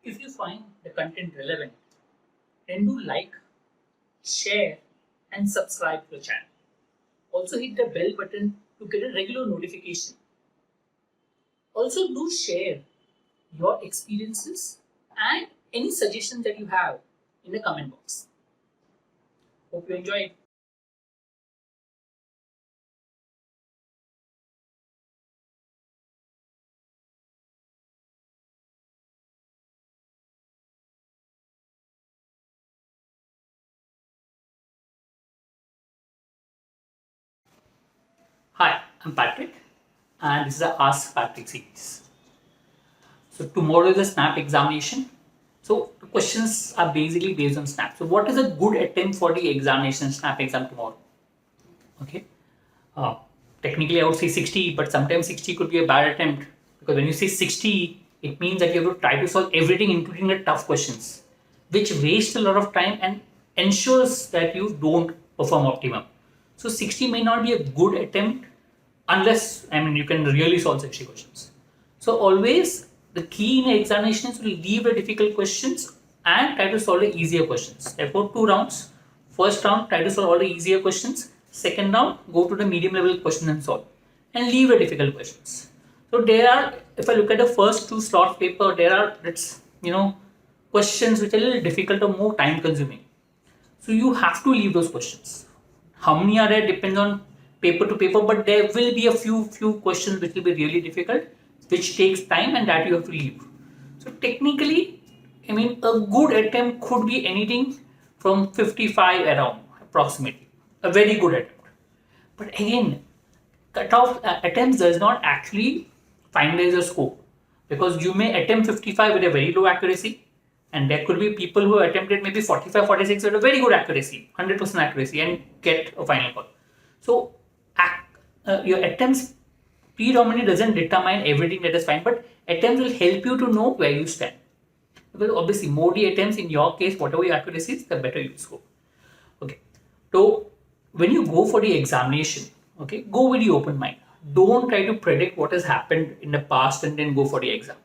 If you find the content relevant, then do like, share, and subscribe to the channel. Also hit the bell button to get a regular notification. Also do share your experiences and any suggestions that you have in the comment box. Hope you enjoyed. Hi, I'm Patrick, and this is the Ask Patrick series. So tomorrow is a SNAP examination. So the questions are basically based on SNAP. So what is a good attempt for the examination, SNAP exam tomorrow? Okay. Technically I would say 60, but sometimes 60 could be a bad attempt, because when you say 60, it means that you have to try to solve everything, including the tough questions, which waste a lot of time and ensures that you don't perform optimum. So 60 may not be a good attempt unless, you can really solve 60 questions. So always the key in examination is to leave the difficult questions and try to solve the easier questions. Therefore, 2 rounds. First round, try to solve all the easier questions. Second round, go to the medium level questions and solve. And leave the difficult questions. So there are, if I look at the first 2 slot paper, there are, questions which are a little difficult or more time consuming. So you have to leave those questions. How many are there depends on paper to paper, but there will be a few questions which will be really difficult, which takes time, and that you have to leave. So technically, a good attempt could be anything from 55 around, approximately. A very good attempt. But again, cutoff attempts does not actually finalize your score, because you may attempt 55 with a very low accuracy, and there could be people who attempted maybe 45, 46 with a very good accuracy, 100% accuracy, and get a final call. So your attempts predominantly doesn't determine everything that is fine, but attempts will help you to know where you stand. Because obviously, more the attempts in your case, whatever your accuracy is, the better you score. Okay. So when you go for the examination, okay, go with the open mind. Don't try to predict what has happened in the past and then go for the exam.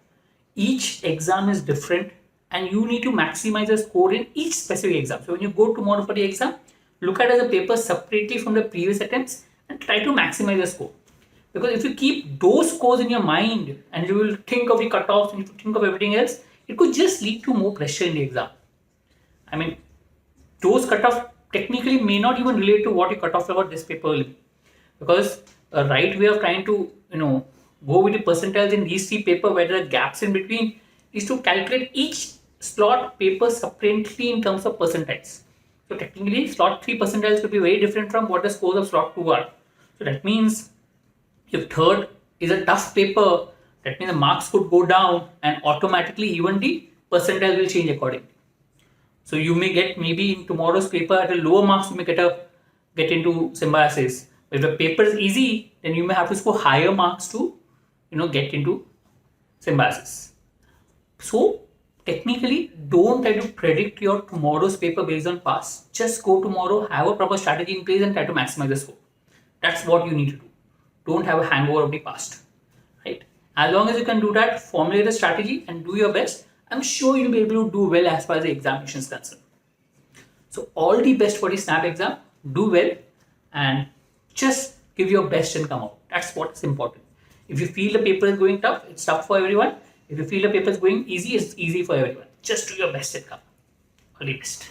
Each exam is different, and you need to maximize the score in each specific exam. So when you go tomorrow for the exam, look at the paper separately from the previous attempts and try to maximize the score. Because if you keep those scores in your mind and you will think of the cutoffs and you think of everything else, it could just lead to more pressure in the exam. Those cutoffs technically may not even relate to what your cutoff about this paper will be. Because a right way of trying to, go with the percentiles in these 3 papers where there are gaps in between is to calculate each slot paper separately in terms of percentiles. So technically, slot 3 percentiles could be very different from what the scores of slot 2 are. So that means if third is a tough paper, that means the marks could go down, and automatically even the percentile will change accordingly. So you may get, maybe in tomorrow's paper at a lower marks, you may get into symbiosis. If the paper is easy, then you may have to score higher marks to get into symbiosis. So technically, don't try to predict your tomorrow's paper based on past. Just go tomorrow, have a proper strategy in place, and try to maximize the score. That's what you need to do. Don't have a hangover of the past, right? As long as you can do that, formulate a strategy and do your best, I'm sure you'll be able to do well as far as the examination is concerned. So all the best for the SNAP exam. Do well and just give your best and come out. That's what's important. If you feel the paper is going tough, it's tough for everyone. If you feel the paper is going easy, it's easy for everyone. Just do your best and come. All the best.